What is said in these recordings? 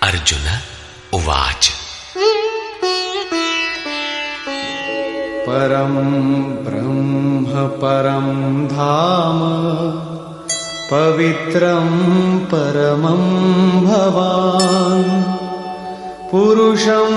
अर्जुन उवाच। परं ब्रह्म परं धाम पवित्रं परमं भवान् पुरुषं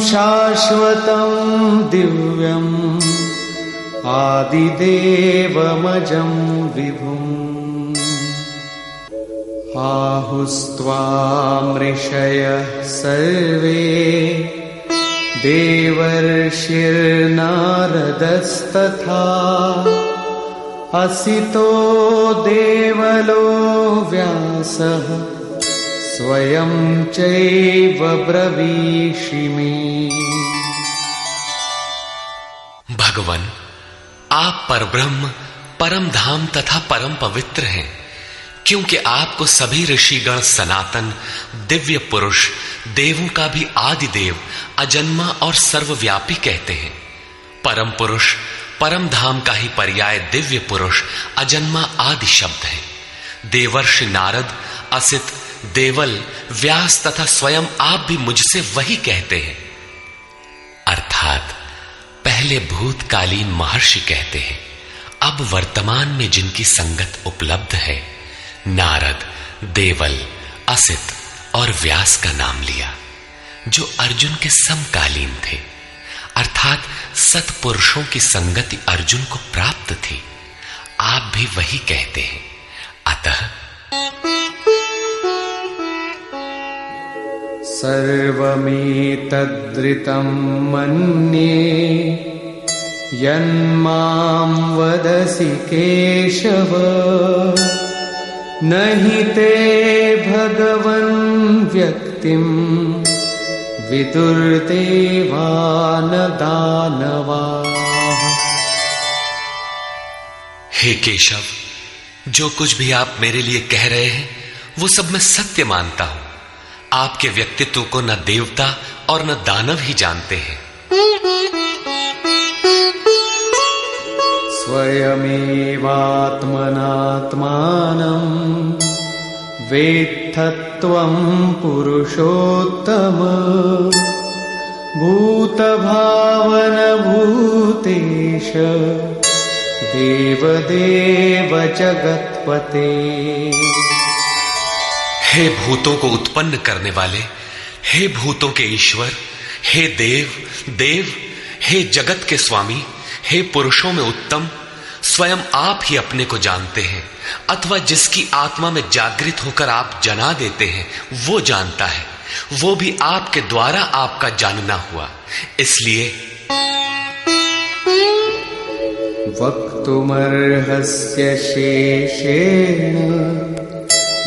शाश्वतं दिव्यम् आदिदेवमजं विभुम् आहुस्त्वामृषयः सर्वे देवर्षिर्नारदस्तथा असितो देवलो व्यासः स्वयं चैव ब्रवीषि मे। भगवान, आप परब्रह्म, परम धाम तथा परम पवित्र हैं, क्योंकि आपको सभी ऋषिगण सनातन दिव्य पुरुष, देवों का भी आदि देव, अजन्मा और सर्वव्यापी कहते हैं। परम पुरुष, परम धाम का ही पर्याय दिव्य पुरुष, अजन्मा आदि शब्द है। देवर्षि नारद, असित, देवल, व्यास तथा स्वयं आप भी मुझसे वही कहते हैं। अर्थात पहले भूतकालीन महर्षि कहते हैं, अब वर्तमान में जिनकी संगत उपलब्ध है, नारद, देवल, असित और व्यास का नाम लिया, जो अर्जुन के समकालीन थे, अर्थात सत्पुरुषों की संगति अर्जुन को प्राप्त थी। आप भी वही कहते हैं। अतः सर्वमेतद्ऋतं मन्ये यन्मां वदसि केशव नहि ते भगवन् व्यक्तिं विदुर्देवान दानवाः। हे केशव, जो कुछ भी आप मेरे लिए कह रहे हैं वो सब मैं सत्य मानता हूं। आपके व्यक्तित्व को न देवता और न दानव ही जानते हैं। स्वयमेवात्मनात्मानं वेत्थत्वं पुरुषोत्तम भूतभावनभूतेश देवदेव जगत्पते। हे भूतों को उत्पन्न करने वाले, हे भूतों के ईश्वर, हे देव देव, हे जगत के स्वामी, हे पुरुषों में उत्तम, स्वयं आप ही अपने को जानते हैं, अथवा जिसकी आत्मा में जागृत होकर आप जना देते हैं वो जानता है। वो भी आपके द्वारा आपका जानना हुआ। इसलिए वक्तुमर्हस्य शेषेण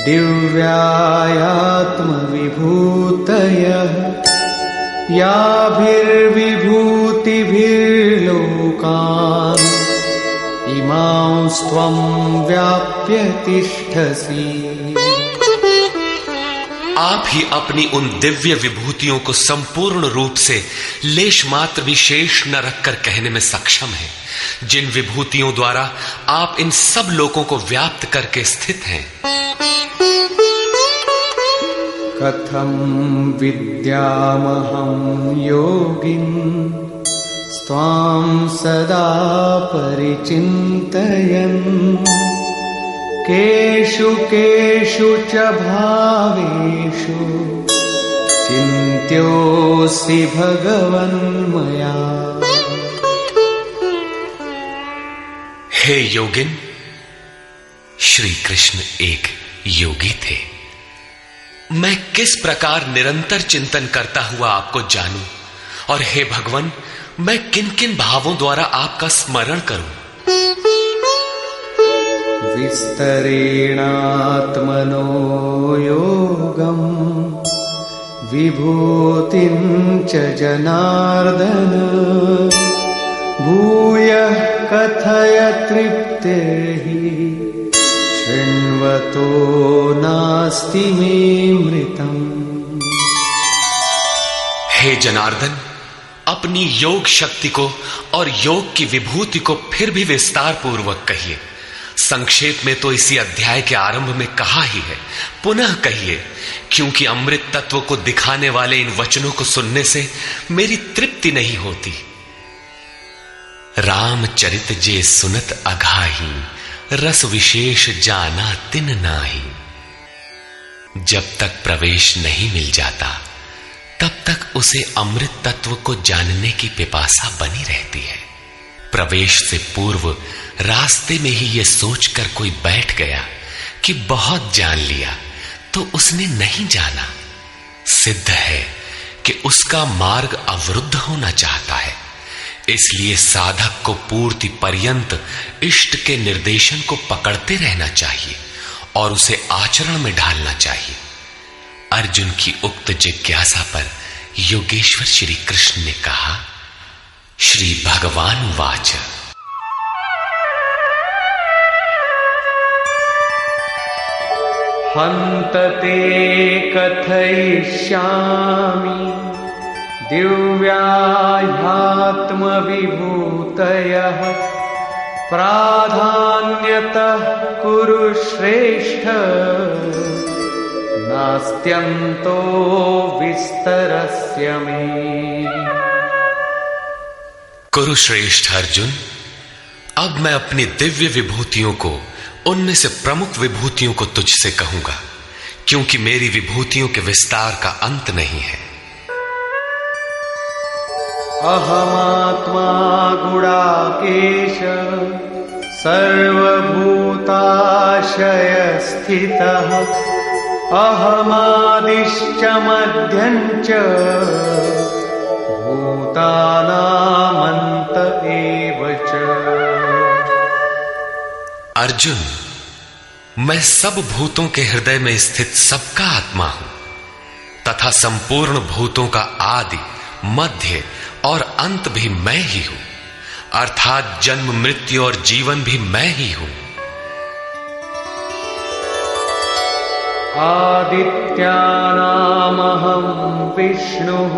दिव्यायात्मविभूतयः याभिर्विभूतिभिर्लोकान् इमांस्त्वं व्याप्य तिष्ठसि। आप ही अपनी उन दिव्य विभूतियों को संपूर्ण रूप से लेश मात्र भी शेष न रखकर कहने में सक्षम हैं, जिन विभूतियों द्वारा आप इन सब लोगों को व्याप्त करके स्थित हैं। कथं विद्यामहं योगिन् स्वां सदा परिचिन्तयन् केषु केषु च भावेषु चिन्त्योऽसि भगवन्मया। हे योगिन, श्री कृष्ण एक योगी थे। मैं किस प्रकार निरंतर चिंतन करता हुआ आपको जानूं, और हे भगवान, मैं किन किन भावों द्वारा आपका स्मरण करूं। विस्तरेणात्मनो योगं विभूतिं च जनार्दन भूयः कथय तृप्तिर्हि शृण्वतो नास्ति मे मृतम्। हे जनार्दन, अपनी योग शक्ति को और योग की विभूति को फिर भी विस्तार पूर्वक कहिए। संक्षेप में तो इसी अध्याय के आरंभ में कहा ही है, पुनः कहिए, क्योंकि अमृत तत्व को दिखाने वाले इन वचनों को सुनने से मेरी तृप्ति नहीं होती। रामचरित जे सुनत अघाही, रस विशेष जाना तिन नाही। जब तक प्रवेश नहीं मिल जाता तब तक उसे अमृत तत्व को जानने की पिपासा बनी रहती है। प्रवेश से पूर्व रास्ते में ही यह सोचकर कोई बैठ गया कि बहुत जान लिया, तो उसने नहीं जाना। सिद्ध है कि उसका मार्ग अवरुद्ध होना चाहता है। इसलिए साधक को पूर्ति पर्यंत इष्ट के निर्देशन को पकड़ते रहना चाहिए और उसे आचरण में ढालना चाहिए। अर्जुन की उक्त जिज्ञासा पर योगेश्वर श्री कृष्ण ने कहा, श्री भगवान वाच, हन्तते कथयिष्यामि दिव्याह्यात्मविभूतयः प्राधान्यतः कुरु श्रेष्ठ नास्त्यन्तो विस्तरस्य मे। कुरुश्रेष्ठ अर्जुन, अब मैं अपनी दिव्य विभूतियों को, उनमें से प्रमुख विभूतियों को तुझसे कहूंगा, क्योंकि मेरी विभूतियों के विस्तार का अंत नहीं है। अहमात्मा गुणाकेश सर्वभूताशय स्थितः अहमादिश्च मध्यञ्च भूतानामन्त एव च। अर्जुन, मैं सब भूतों के हृदय में स्थित सबका आत्मा हूं तथा संपूर्ण भूतों का आदि, मध्य और अंत भी मैं ही हूं, अर्थात जन्म, मृत्यु और जीवन भी मैं ही हूं। आदित्यानामहं विष्णुः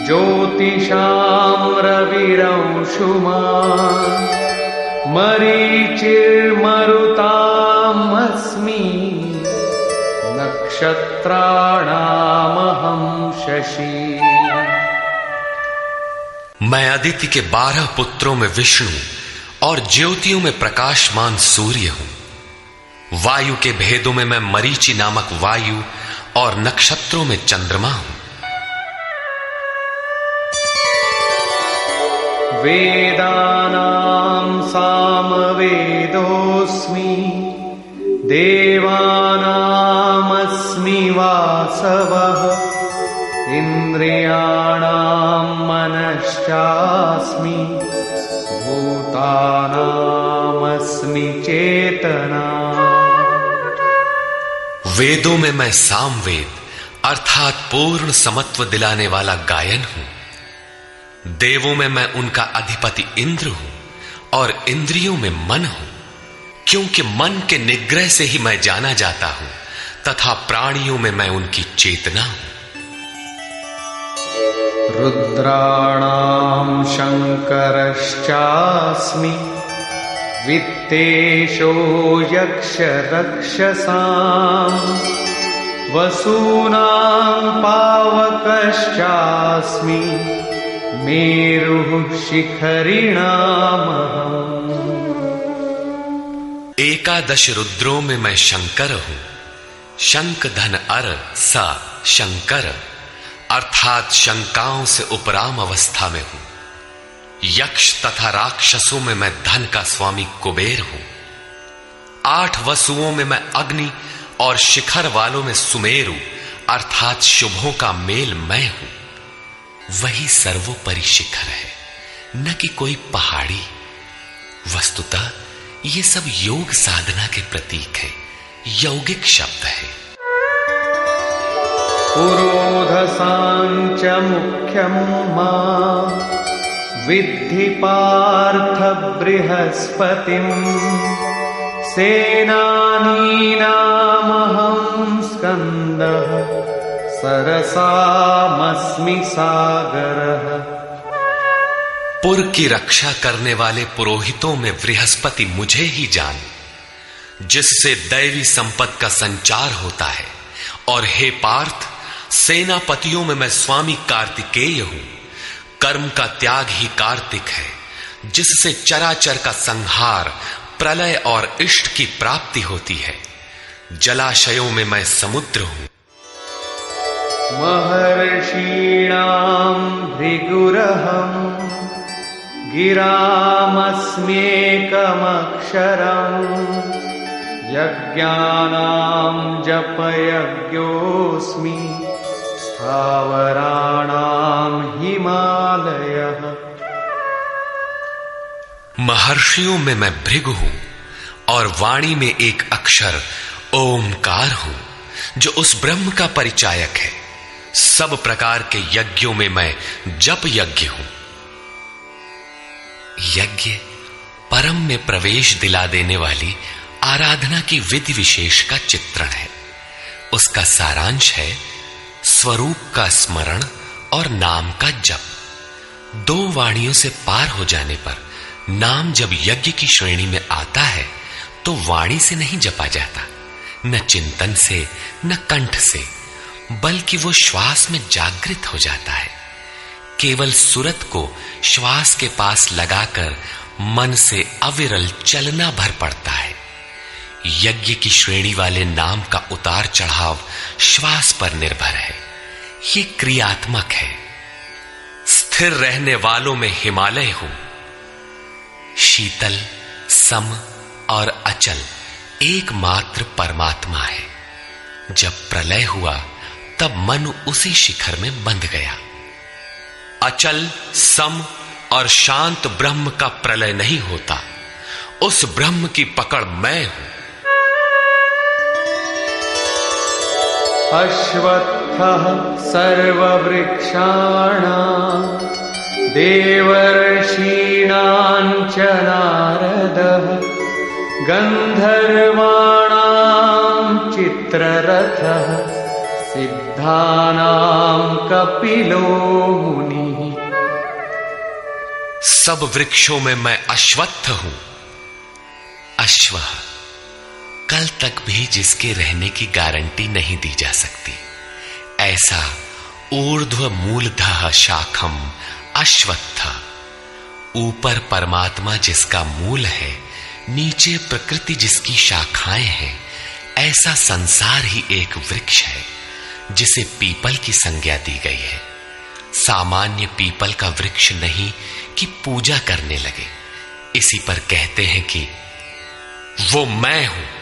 ज्योतिषां रविरंशुमान् मरीचिर्मरुतामस्मि नक्षत्राणामहं शशि। मैं अदिति के 12 पुत्रों में विष्णु और ज्योतियों में प्रकाशमान सूर्य हूं। वायु के भेदों में मैं मरीचि नामक वायु और नक्षत्रों में चंद्रमा हूं। वेदानां सामवेदोऽस्मि देवानामस्मि वासवः इन्द्रियाणां मनश्चास्मि भूतानामस्मि चेतना। वेदों में मैं सामवेद अर्थात पूर्ण समत्व दिलाने वाला गायन हूं। देवों में मैं उनका अधिपति इंद्र हूं और इंद्रियों में मन हूं, क्योंकि मन के निग्रह से ही मैं जाना जाता हूं तथा प्राणियों में मैं उनकी चेतना हूं। रुद्राणां शंकरश्चास्मि वित्तेषो यक्षरक्षसां वसूनां पावकश्चास्मि मेरुः शिखरिणामहम्। 11 रुद्रों में मैं शंकर हूं। शंख धन अर सा शंकर अर्थात शंकाओं से उपराम अवस्था में हूं। यक्ष तथा राक्षसों में मैं धन का स्वामी कुबेर हूं। 8 वसुओं में मैं अग्नि और शिखर वालों में सुमेरु अर्थात शुभों का मेल मैं हूं। वही सर्वोपरि शिखर है, न कि कोई पहाड़ी। वस्तुतः ये सब योग साधना के प्रतीक है, यौगिक शब्द है। पुरोधसांच मुख्यं मां विद्धि पार्थ बृहस्पतिं सेनानीनामहं स्कन्दः सरसामस्मि सागरः। पुर की रक्षा करने वाले पुरोहितों में बृहस्पति मुझे ही जान, जिससे दैवी संपत्ति का संचार होता है। और हे पार्थ, सेनापतियों में मैं स्वामी कार्तिकेय हूं। कर्म का त्याग ही कार्तिक है, जिससे चराचर का संहार, प्रलय और इष्ट की प्राप्ति होती है। जलाशयों में मैं समुद्र हूं। महर्षीणां भृगुरहं गिरामस्म्येकमक्षरम् यज्ञानां जपयज्ञोऽस्मि स्थावराणां हिमालयः। महर्षियों में मैं भृगु हूं और वाणी में एक अक्षर ओमकार हूं, जो उस ब्रह्म का परिचायक है। सब प्रकार के यज्ञों में मैं जप यज्ञ हूं। यज्ञ परम में प्रवेश दिला देने वाली आराधना की विधि विशेष का चित्रण है। उसका सारांश है स्वरूप का स्मरण और नाम का जप। दो वाणियों से पार हो जाने पर नाम जब यज्ञ की श्रेणी में आता है तो वाणी से नहीं जपा जाता, न चिंतन से, न कंठ से, बल्कि वो श्वास में जागृत हो जाता है। केवल सुरत को श्वास के पास लगाकर मन से अविरल चलना भर पड़ता है। यज्ञ की श्रेणी वाले नाम का उतार चढ़ाव श्वास पर निर्भर है। ये क्रियात्मक है। स्थिर रहने वालों में हिमालय हूं। शीतल, सम और अचल एकमात्र परमात्मा है। जब प्रलय हुआ तब मनु उसी शिखर में बंध गया। अचल, सम और शांत ब्रह्म का प्रलय नहीं होता। उस ब्रह्म की पकड़ मैं हूं। अश्वत्थः सर्ववृक्षाणां देवर्षीणां च नारदः गन्धर्वाणां चित्ररथः सिद्धानां कपिलो मुनिः। सब वृक्षों में मैं अश्वत्थ हूं। अश्व कल तक भी जिसके रहने की गारंटी नहीं दी जा सकती, ऐसा ऊर्ध्व मूलधः शाखम अश्वत्थ। ऊपर परमात्मा जिसका मूल है, नीचे प्रकृति जिसकी शाखाएं हैं, ऐसा संसार ही एक वृक्ष है जिसे पीपल की संज्ञा दी गई है। सामान्य पीपल का वृक्ष नहीं कि पूजा करने लगे। इसी पर कहते हैं कि वो मैं हूं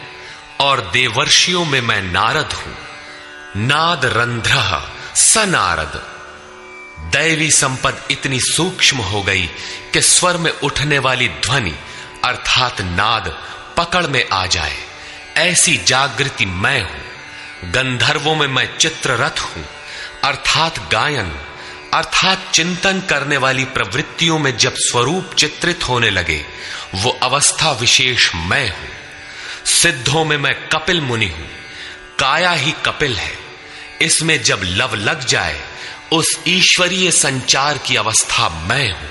और देवर्षियों में मैं नारद हूं। नाद रंध्रः स नारद। दैवी संपद इतनी सूक्ष्म हो गई कि स्वर में उठने वाली ध्वनि अर्थात नाद पकड़ में आ जाए, ऐसी जागृति मैं हूं। गंधर्वों में मैं चित्ररथ हूं, अर्थात गायन अर्थात चिंतन करने वाली प्रवृत्तियों में जब स्वरूप चित्रित होने लगे, वो अवस्था विशेष मैं हूं। सिद्धों में मैं कपिल मुनि हूं। काया ही कपिल है। इसमें जब लव लग जाए, उस ईश्वरीय संचार की अवस्था मैं हूं।